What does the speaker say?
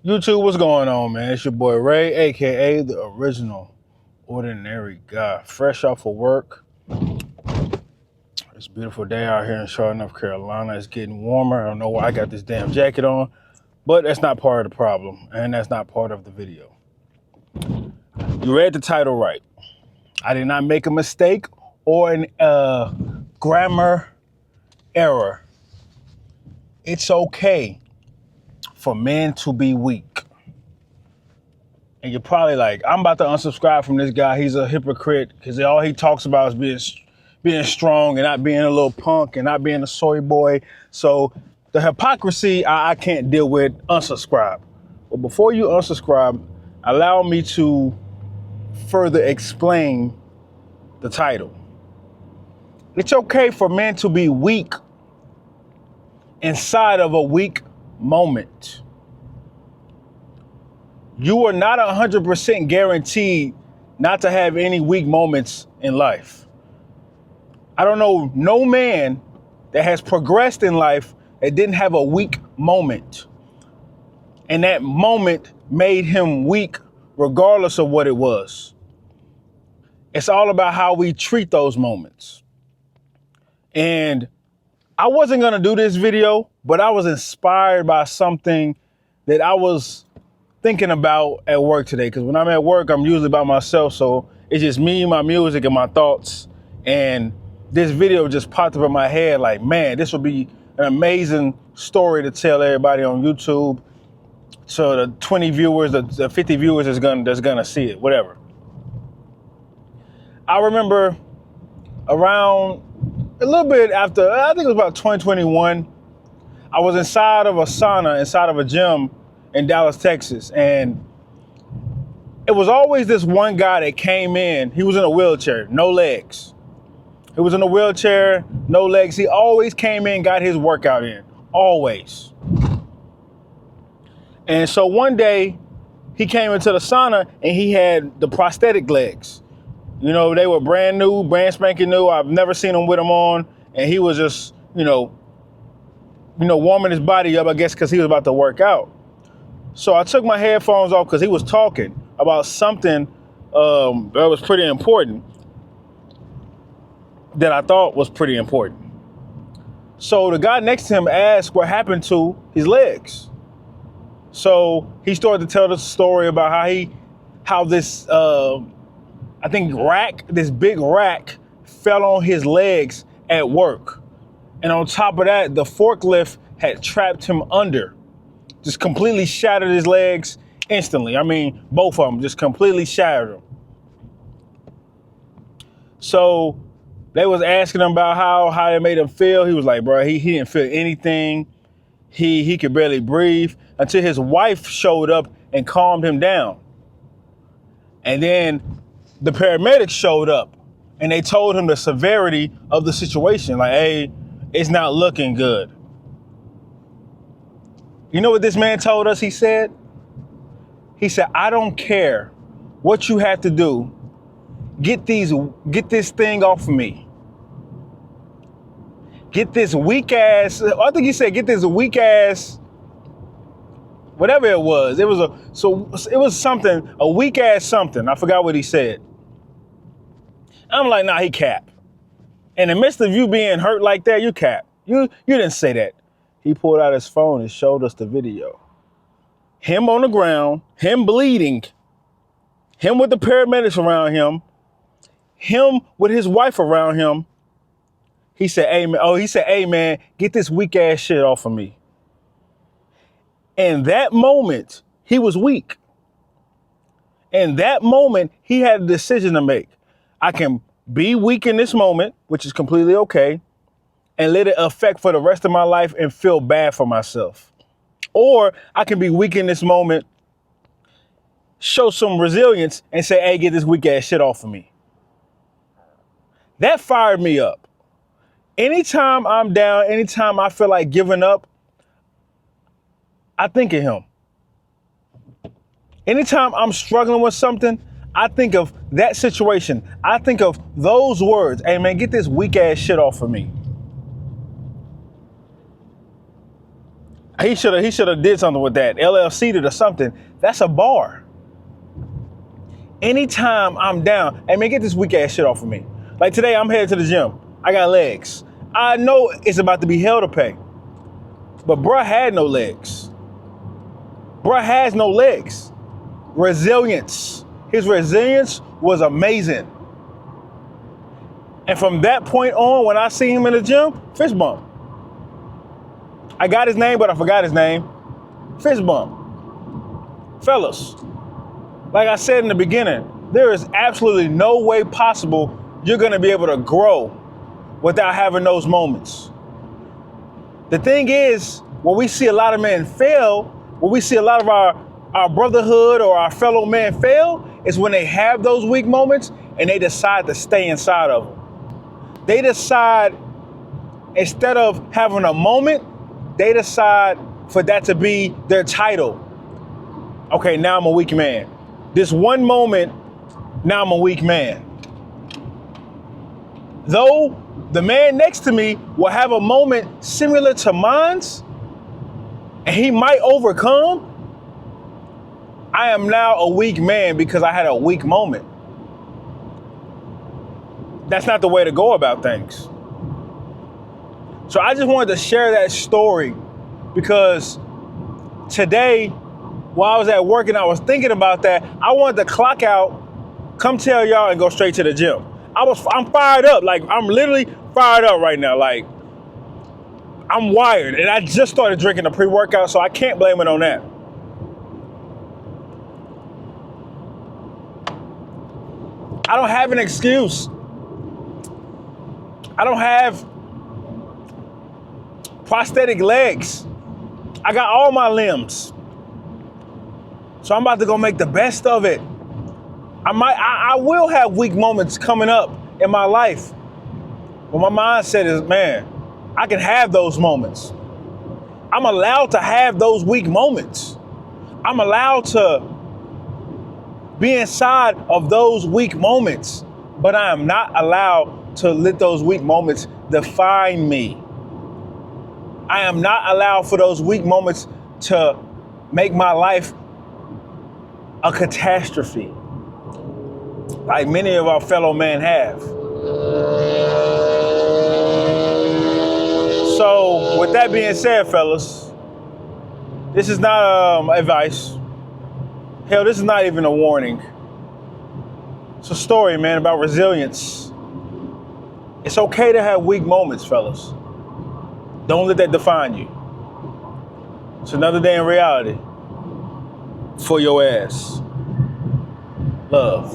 YouTube, what's going on, man? It's your boy Ray, aka the original ordinary guy. Fresh off of work. It's a beautiful day out here in Charlotte, North Carolina. It's getting warmer. I don't know why I got this damn jacket on, but that's not part of the problem, and that's not part of the video. You read the title right. I did not make a mistake or an grammar error. It's okay for men to be weak. And you're probably like, I'm about to unsubscribe from this guy. He's a hypocrite because all he talks about is being strong and not being a little punk and not being a soy boy. So the hypocrisy I can't deal with. Unsubscribe. But before you unsubscribe, allow me to further explain the title. It's okay for men to be weak inside of a weak moment. You are not 100% guaranteed not to have any weak moments in life. I don't know no man that has progressed in life that didn't have a weak moment. And that moment made him weak regardless of what it was. It's all about how we treat those moments. And I wasn't gonna do this video, but I was inspired by something that I was thinking about at work today. Because when I'm at work, I'm usually by myself. So it's just me, my music, and my thoughts. And this video just popped up in my head like, man, this would be an amazing story to tell everybody on YouTube. So the 20 viewers, the 50 viewers that's gonna see it, whatever. I remember around a little bit after, I think it was about 2021, I was inside of a sauna, inside of a gym in Dallas, Texas. And it was always this one guy that came in. He was in a wheelchair, no legs. He was in a wheelchair, no legs. He always came in, got his workout in, always. And so one day he came into the sauna and he had the prosthetic legs. You know, they were brand new, brand spanking new. I've never seen him with them on. And he was just, warming his body up, I guess, because he was about to work out. So I took my headphones off because he was talking about something that was pretty important, that I thought was pretty important. So the guy next to him asked what happened to his legs. So he started to tell the story about how this, I think this big rack fell on his legs at work. And on top of that, the forklift had trapped him under, just completely shattered his legs instantly. I mean, both of them just completely shattered them. So they was asking him about how it made him feel. He was like, bro, he didn't feel anything. He could barely breathe until his wife showed up and calmed him down. And then the paramedics showed up and they told him the severity of the situation. Like, hey, it's not looking good. You know what this man told us he said? He said, I don't care what you have to do. Get this thing off of me. Get this weak ass, I think he said, get this weak ass, whatever it was. It was something, a weak ass something. I forgot what he said. I'm like, nah, he cap. In the midst of you being hurt like that, you cap. You didn't say that. He pulled out his phone and showed us the video. Him on the ground, him bleeding, him with the paramedics around him with his wife around him. He said, hey man, get this weak ass shit off of me. In that moment, he was weak. In that moment, he had a decision to make. I can be weak in this moment, which is completely okay, and let it affect for the rest of my life and feel bad for myself. Or I can be weak in this moment, show some resilience and say, hey, get this weak ass shit off of me. That fired me up. Anytime I'm down, anytime I feel like giving up, I think of him. Anytime I'm struggling with something, I think of that situation. I think of those words. Hey man, get this weak ass shit off of me. He should have did something with that. LLC'd it or something. That's a bar. Anytime I'm down, hey man, get this weak ass shit off of me. Like today, I'm headed to the gym. I got legs. I know it's about to be hell to pay. But bruh had no legs. Bruh has no legs. Resilience. His resilience was amazing. And from that point on, when I see him in the gym, fist bump. I got his name, but I forgot his name. Fist bump. Fellas, like I said in the beginning, there is absolutely no way possible you're gonna be able to grow without having those moments. The thing is, when we see a lot of men fail, when we see a lot of our brotherhood or our fellow men fail, is when they have those weak moments and they decide to stay inside of them. They decide, instead of having a moment, they decide for that to be their title. Okay, now I'm a weak man. This one moment, now I'm a weak man. Though the man next to me will have a moment similar to mine's, and he might overcome, I am now a weak man because I had a weak moment. That's not the way to go about things. So I just wanted to share that story because today, while I was at work and I was thinking about that, I wanted to clock out, come tell y'all, and go straight to the gym. I'm fired up. Like, I'm literally fired up right now. Like, I'm wired. And I just started drinking a pre-workout, so I can't blame it on that. I don't have an excuse. I don't have prosthetic legs. I got all my limbs. So I'm about to go make the best of it. I will have weak moments coming up in my life. But my mindset is, man, I can have those moments. I'm allowed to have those weak moments. I'm allowed to be inside of those weak moments, but I am not allowed to let those weak moments define me. I am not allowed for those weak moments to make my life a catastrophe, like many of our fellow men have. So, with that being said, fellas, this is not advice. Hell, this is not even a warning. It's a story, man, about resilience. It's okay to have weak moments, fellas. Don't let that define you. It's another day in reality for your ass. Love.